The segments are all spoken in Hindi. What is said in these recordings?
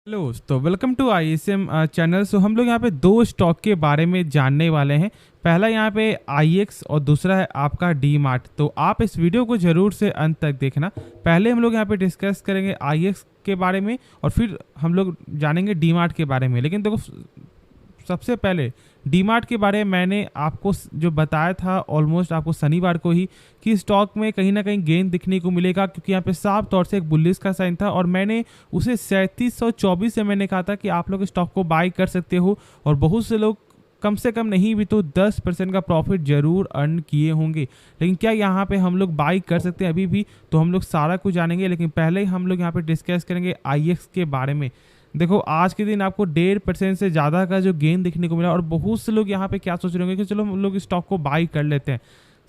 हेलो तो वेलकम टू आईएसएम चैनल। सो हम लोग यहाँ पे दो स्टॉक के बारे में जानने वाले हैं। पहला यहाँ पे आईएक्स और दूसरा है आपका डी मार्ट। तो आप इस वीडियो को ज़रूर से अंत तक देखना। पहले हम लोग यहाँ पे डिस्कस करेंगे आईएक्स के बारे में और फिर हम लोग जानेंगे डी मार्ट के बारे में। लेकिन देखो, सबसे पहले डीमार्ट के बारे में मैंने आपको जो बताया था ऑलमोस्ट आपको शनिवार को ही कि स्टॉक में कहीं ना कहीं गेन दिखने को मिलेगा, क्योंकि यहाँ पे साफ तौर से एक बुलिश का साइन था और मैंने उसे 3724 से मैंने कहा था कि आप लोग स्टॉक को बाई कर सकते हो और बहुत से लोग कम से कम नहीं भी तो 10% का प्रॉफिट जरूर अर्न किए होंगे। लेकिन क्या यहाँ पे हम लोग बाई कर सकते हैं अभी भी? तो हम लोग सारा कुछ जानेंगे, लेकिन पहले हम लोग यहाँ पे डिस्कस करेंगे आईएक्स के बारे में। देखो, आज के दिन आपको 1.5% से ज़्यादा का जो गेन दिखने को मिला और बहुत से लोग यहाँ पे क्या सोच रहे होंगे कि चलो हम लोग स्टॉक को बाई कर लेते हैं।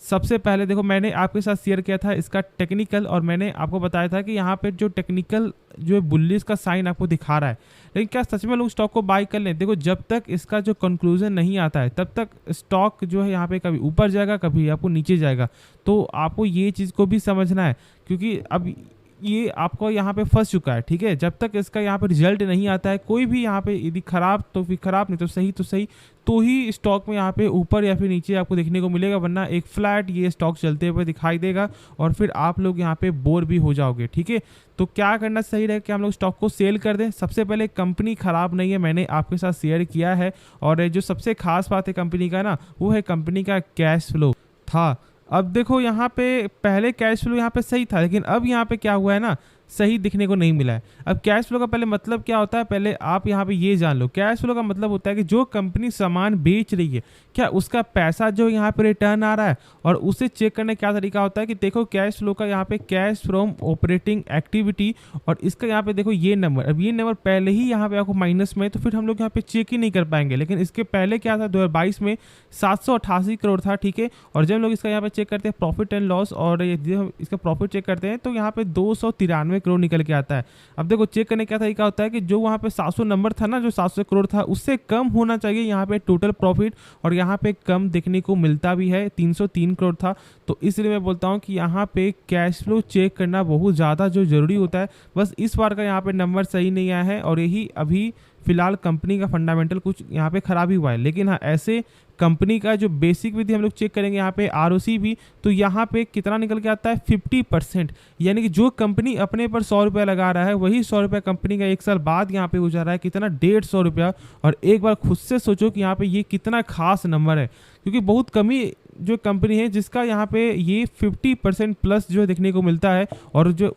सबसे पहले देखो, मैंने आपके साथ शेयर किया था इसका टेक्निकल और मैंने आपको बताया था कि यहाँ पे जो टेक्निकल जो बुलिश का साइन आपको दिखा रहा है, लेकिन क्या सच में लोग स्टॉक को बाई कर लें? देखो, जब तक इसका जो कंक्लूजन नहीं आता है तब तक स्टॉक जो है यहाँ पे कभी ऊपर जाएगा कभी आपको नीचे जाएगा। तो आपको ये चीज़ को भी समझना है, क्योंकि अब ये आपको यहाँ पे फंस चुका है। ठीक है, जब तक इसका यहाँ पे रिजल्ट नहीं आता है, कोई भी यहाँ पे यदि खराब तो फिर खराब, नहीं तो सही तो ही स्टॉक में यहाँ पे ऊपर या फिर नीचे आपको देखने को मिलेगा, वरना एक फ्लैट ये स्टॉक चलते हुए दिखाई देगा और फिर आप लोग यहाँ पे बोर भी हो जाओगे। ठीक है, तो क्या करना सही रहेगा कि हम लोग स्टॉक को सेल कर दें? सबसे पहले कंपनी खराब नहीं है, मैंने आपके साथ शेयर किया है और जो सबसे खास बात है कंपनी का ना, वो है कंपनी का कैश फ्लो था। अब देखो, यहाँ पे पहले कैश फ्लो यहाँ पे सही था, लेकिन अब यहाँ पे क्या हुआ है ना, सही दिखने को नहीं मिला है। अब कैश फ्लो का पहले मतलब क्या होता है, पहले आप यहाँ पे ये जान लो। कैश फ्लो का मतलब होता है कि जो कंपनी सामान बेच रही है, क्या उसका पैसा जो यहाँ पे रिटर्न आ रहा है, और उसे चेक करने का तरीका होता है कि देखो कैश फ्लो का यहाँ पे कैश फ्रॉम ऑपरेटिंग एक्टिविटी, और इसका यहाँ पे देखो ये नंबर, अब ये नंबर पहले ही यहाँ पे आपको माइनस में, तो फिर हम लोग यहाँ पे चेक ही नहीं कर पाएंगे। लेकिन इसके पहले क्या था, 2022 में 788 करोड़ था। ठीक है, और जब लोग इसका यहाँ पे चेक करते हैं प्रॉफिट एंड लॉस और हम इसका प्रॉफिट चेक करते हैं तो यहाँ पे 293 करोड़ निकल के आता है। अब देखो, चेक करने का तरीका होता है कि जो वहाँ पे 700 नंबर था ना, जो 700 करोड़ था, उससे कम होना चाहिए यहाँ पे टोटल प्रॉफिट, और यहाँ पे कम देखने को मिलता भी है, 303 करोड़ था। तो इसलिए मैं बोलता हूँ कि यहाँ पे कैश फ्लो चेक करना बहुत ज़्यादा जो जरूरी होता है। बस इस बार का यहाँ पे नंबर सही नहीं आया है और यही अभी फिलहाल कंपनी का फंडामेंटल कुछ यहाँ पे खराबी हुआ है। लेकिन हाँ, ऐसे कंपनी का जो बेसिक विधि हम लोग चेक करेंगे यहाँ पे आरओसी भी, तो यहाँ पे कितना निकल के आता है, 50%। यानी कि जो कंपनी अपने पर 100 रुपया लगा रहा है, वही 100 रुपया कंपनी का एक साल बाद यहाँ पे हो जा रहा है कितना, 150 रुपया। और एक बार खुद से सोचो कि यहाँ पे ये कितना खास नंबर है, क्योंकि बहुत कमी जो कंपनी है जिसका यहाँ पे ये 50% प्लस जो देखने को मिलता है। और जो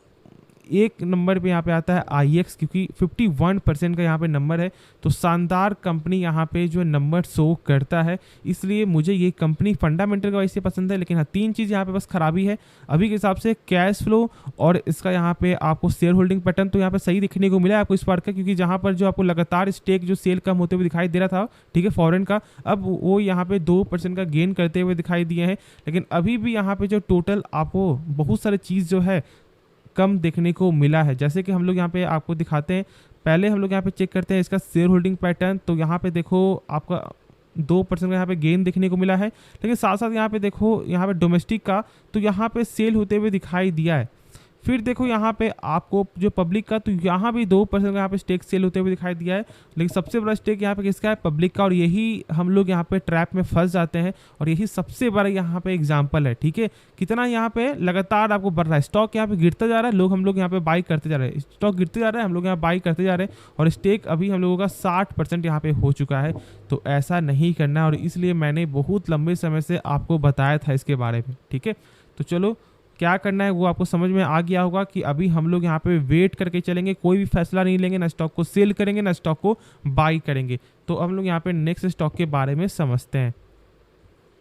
एक नंबर पे यहाँ पे आता है आईएक्स, क्योंकि 51% का यहाँ पे नंबर है। तो शानदार कंपनी यहाँ पे जो नंबर शो करता है, इसलिए मुझे ये कंपनी फंडामेंटल का वैसे पसंद है। लेकिन हाँ, 3 चीज़ यहाँ पे बस खराबी है अभी के हिसाब से, कैश फ्लो और इसका यहाँ पे आपको शेयर होल्डिंग पैटर्न तो यहाँ पे सही दिखने को मिला है आपको इस बार का, क्योंकि जहाँ पर जो आपको लगातार स्टेक जो सेल कम होते हुए दिखाई दे रहा था, ठीक है, फॉरेन का, अब वो यहाँ पे 2% का गेन करते हुए दिखाई दिए हैं। लेकिन अभी भी यहाँ पे जो टोटल आपको बहुत सारी चीज़ जो है कम देखने को मिला है। जैसे कि हम लोग यहाँ पे आपको दिखाते हैं, पहले हम लोग यहाँ पे चेक करते हैं इसका शेयर होल्डिंग पैटर्न। तो यहाँ पे देखो आपका 2% का यहाँ पे गेन देखने को मिला है, लेकिन साथ साथ यहाँ पे देखो यहाँ पे डोमेस्टिक का तो यहाँ पे सेल होते हुए दिखाई दिया है। फिर देखो यहाँ पे आपको जो पब्लिक का, तो यहाँ भी 2% का यहाँ पे स्टेक सेल होते हुए दिखाई दिया है। लेकिन सबसे बड़ा स्टेक यहाँ पे किसका है, पब्लिक का, और यही हम लोग यहाँ पे ट्रैप में फंस जाते हैं और यही सबसे बड़ा यहाँ पे एग्जांपल है। ठीक है, कितना यहाँ पे लगातार आपको बढ़ रहा है, स्टॉक यहाँ पे गिरता जा रहा है, लोग हम लोग यहाँ पे बाई करते जा रहे हैं, स्टॉक गिरते जा रहा है, हम लोग यहाँ बाई करते जा रहे हैं, और स्टेक अभी हम लोगों का 60% यहाँ पे हो चुका है। तो ऐसा नहीं करना है, और इसलिए मैंने बहुत लंबे समय से आपको बताया था इसके बारे में। ठीक है, तो चलो क्या करना है वो आपको समझ में आ गया होगा कि अभी हम लोग यहाँ पे वेट करके चलेंगे, कोई भी फैसला नहीं लेंगे, ना स्टॉक को सेल करेंगे ना स्टॉक को बाई करेंगे। तो हम लोग यहाँ पे नेक्स्ट स्टॉक के बारे में समझते हैं।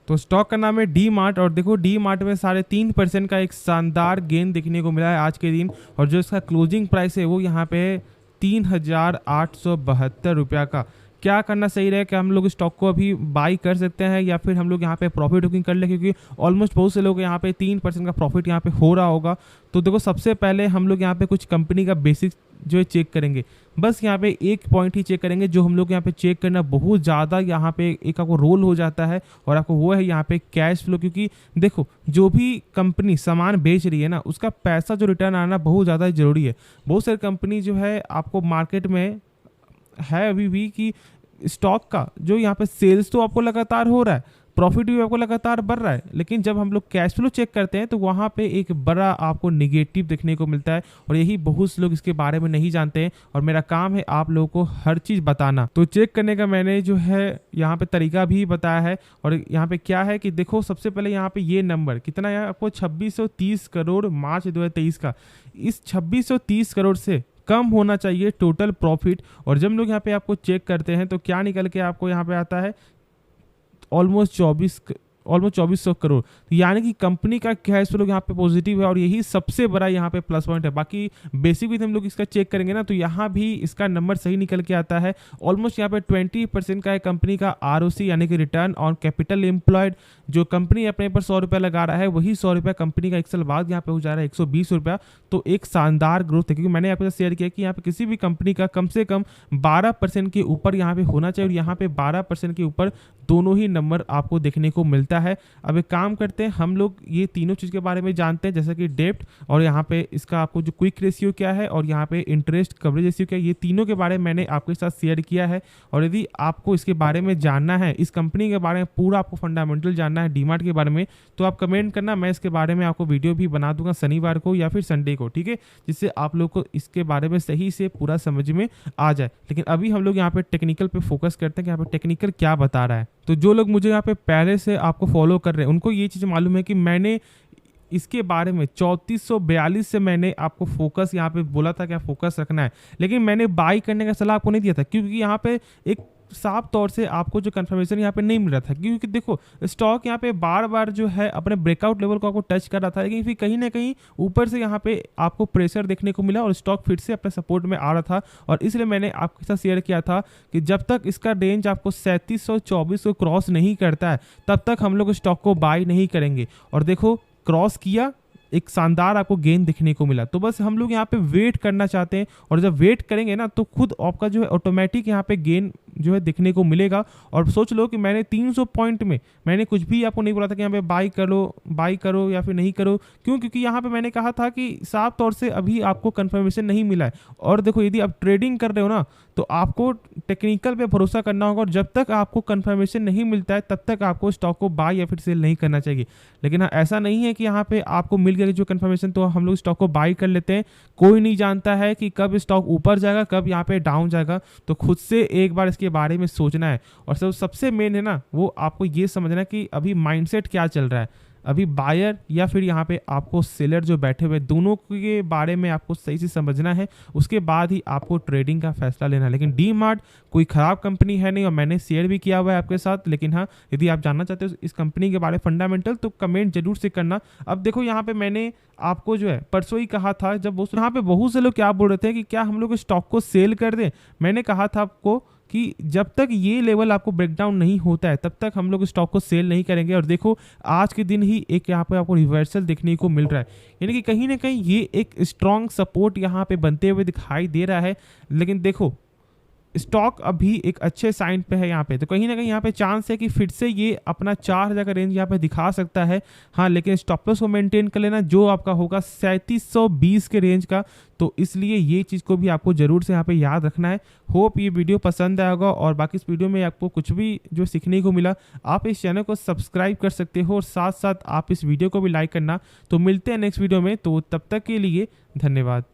तो स्टॉक का नाम है डी मार्ट, और देखो डी मार्ट में 3.5% का एक शानदार गेन देखने को मिला है आज के दिन, और जो इसका क्लोजिंग प्राइस है वो यहाँ पे 3,872 रुपया का। क्या करना सही रहे, कि हम लोग स्टॉक को अभी बाई कर सकते हैं या फिर हम लोग यहाँ पे प्रॉफिट बुकिंग कर ले, क्योंकि ऑलमोस्ट बहुत से लोग यहाँ पे 3% का प्रॉफिट यहाँ पे हो रहा होगा। तो देखो, सबसे पहले हम लोग यहाँ पे कुछ कंपनी का बेसिक जो है चेक करेंगे। बस यहाँ पे एक पॉइंट ही चेक करेंगे जो हम लोग यहाँ पे चेक करना बहुत ज़्यादा यहाँ पे एक आपको रोल हो जाता है, और आपको वो है यहाँ पे कैश फ्लो। क्योंकि देखो, जो भी कंपनी सामान बेच रही है ना, उसका पैसा जो रिटर्न आना बहुत ज़्यादा ज़रूरी है। बहुत सारी कंपनी जो है आपको मार्केट में है अभी भी कि स्टॉक का जो यहाँ पे सेल्स तो आपको लगातार हो रहा है, प्रॉफिट भी आपको लगातार बढ़ रहा है, लेकिन जब हम लोग कैश फ्लो चेक करते हैं तो वहाँ पे एक बड़ा आपको निगेटिव देखने को मिलता है। और यही बहुत से लोग इसके बारे में नहीं जानते हैं और मेरा काम है आप लोगों को हर चीज़ बताना। तो चेक करने का मैंने जो है यहाँ पे तरीका भी बताया है। और यहाँ पे क्या है कि देखो, सबसे पहले यहाँ पे ये नंबर कितना है आपको 2630 करोड़ मार्च 2023 का। इस 2630 करोड़ से कम होना चाहिए टोटल प्रॉफिट। और जब लोग यहाँ पे आपको चेक करते हैं तो क्या निकल के आपको यहाँ पे आता है ऑलमोस्ट 2400 करोड़। तो यानी कि कंपनी का कैश फ्लो यहाँ पे पॉजिटिव है और यही सबसे बड़ा यहाँ पे प्लस पॉइंट है। बाकी बेसिक भी हम लोग इसका चेक करेंगे ना तो यहाँ भी इसका नंबर सही निकल के आता है। ऑलमोस्ट यहाँ पे 20% का है कंपनी का आरओसी यानी कि रिटर्न ऑन कैपिटल एम्प्लॉयड। जो कंपनी अपने पर 100 रुपया लगा रहा है वही 100 रुपया कंपनी का 1 साल बाद यहाँ पे हो जा रहा है 120 रुपया। तो एक शानदार ग्रोथ है, क्योंकि मैंने आपके साथ शेयर किया कि यहाँ पे किसी भी कंपनी का कम से कम 12% के ऊपर यहाँ पे होना चाहिए और यहाँ पे 12% के ऊपर दोनों ही नंबर आपको देखने को मिलता है। अब एक काम करते हैं, हम लोग ये तीनों चीज़ के बारे में जानते हैं, जैसे कि डेप्ट और यहाँ पे इसका आपको जो क्विक रेशियो क्या है और यहाँ पे इंटरेस्ट कवरेज रेशियो क्या है, ये तीनों के बारे में मैंने आपके साथ शेयर किया है। और यदि आपको इसके बारे में जानना है, इस कंपनी के बारे में पूरा आपको फंडामेंटल जानना है डीमार्ट के बारे में, तो आप कमेंट करना, मैं इसके बारे में आपको वीडियो भी बना दूंगा शनिवार को या फिर संडे को, ठीक है, जिससे आप लोग को इसके बारे में सही से पूरा समझ में आ जाए। लेकिन अभी हम लोग यहाँ पे टेक्निकल पे फोकस करते हैं कि यहाँ पे टेक्निकल क्या बता रहा है। तो जो लोग मुझे यहाँ पे पहले से आपको फॉलो कर रहे हैं उनको ये चीज़ मालूम है कि मैंने इसके बारे में 3442 से मैंने आपको फोकस यहाँ पे बोला था कि आप फोकस रखना है, लेकिन मैंने बाई करने का सलाह आपको नहीं दिया था, क्योंकि यहाँ पे एक साफ तौर से आपको जो कंफर्मेशन यहाँ पे नहीं मिल रहा था। क्योंकि देखो, स्टॉक यहाँ पे बार बार जो है अपने ब्रेकआउट लेवल को आपको टच कर रहा था, लेकिन फिर कहीं ना कहीं ऊपर से यहाँ पे आपको प्रेशर देखने को मिला और स्टॉक फिर से अपने सपोर्ट में आ रहा था। और इसलिए मैंने आपके साथ शेयर किया था कि जब तक इसका रेंज आपको 3724 को क्रॉस नहीं करता है तब तक हम लोग स्टॉक को बाई नहीं करेंगे। और देखो, क्रॉस किया, एक शानदार आपको गेन देखने को मिला। तो बस हम लोग यहाँ पे वेट करना चाहते हैं और जब वेट करेंगे ना तो खुद आपका जो है ऑटोमेटिक यहाँ पे गेन जो है देखने को मिलेगा। और सोच लो कि मैंने 300 पॉइंट में मैंने कुछ भी आपको नहीं बोला था कि यहाँ पे बाई करो या फिर नहीं करो। क्यों? क्योंकि यहाँ पे मैंने कहा था कि साफ तौर से अभी आपको कंफर्मेशन नहीं मिला है। और देखो, यदि आप ट्रेडिंग कर रहे हो ना तो आपको टेक्निकल पे भरोसा करना होगा और जब तक आपको कंफर्मेशन नहीं मिलता है तब तक आपको स्टॉक को बाय या फिर सेल नहीं करना चाहिए। लेकिन हाँ, ऐसा नहीं है कि यहाँ पे आपको मिल गया जो कंफर्मेशन तो हम लोग स्टॉक को बाय कर लेते हैं। कोई नहीं जानता है कि कब स्टॉक ऊपर जाएगा, कब यहाँ पे डाउन जाएगा। तो खुद से एक बार इसके बारे में सोचना है। और सबसे मेन है ना, वो आपको ये समझना है कि अभी माइंडसेट क्या चल रहा है, अभी बायर या फिर यहाँ पे आपको सेलर जो बैठे हुए, दोनों के बारे में आपको सही से समझना है। उसके बाद ही आपको ट्रेडिंग का फैसला लेना है। लेकिन डीमार्ट कोई ख़राब कंपनी है नहीं और मैंने शेयर भी किया हुआ है आपके साथ। लेकिन हाँ, यदि आप जानना चाहते हो इस कंपनी के बारे में फंडामेंटल तो कमेंट जरूर से करना। अब देखो, यहाँ पे मैंने आपको जो है परसों ही कहा था, जब यहाँ पे बहुत से लोग क्या बोल रहे थे कि क्या हम लोग स्टॉक को सेल कर दें। मैंने कहा था आपको कि जब तक ये लेवल आपको ब्रेकडाउन नहीं होता है तब तक हम लोग स्टॉक को सेल नहीं करेंगे। और देखो, आज के दिन ही एक यहाँ पे आपको रिवर्सल देखने को मिल रहा है, यानी कि कहीं ना कहीं ये एक स्ट्रॉन्ग सपोर्ट यहाँ पे बनते हुए दिखाई दे रहा है। लेकिन देखो, स्टॉक अभी एक अच्छे साइन पे है यहाँ पे, तो कहीं ना कहीं यहाँ पे चांस है कि फिर से ये अपना 4000 का रेंज यहाँ पे दिखा सकता है। हाँ, लेकिन स्टॉप लॉस को मेंटेन कर लेना जो आपका होगा 3720 के रेंज का। तो इसलिए ये चीज़ को भी आपको जरूर से यहाँ पे याद रखना है। होप ये वीडियो पसंद आएगा और बाकी इस वीडियो में आपको कुछ भी जो सीखने को मिला, आप इस चैनल को सब्सक्राइब कर सकते हो और साथ साथ आप इस वीडियो को भी लाइक करना। तो मिलते हैं नेक्स्ट वीडियो में, तो तब तक के लिए धन्यवाद।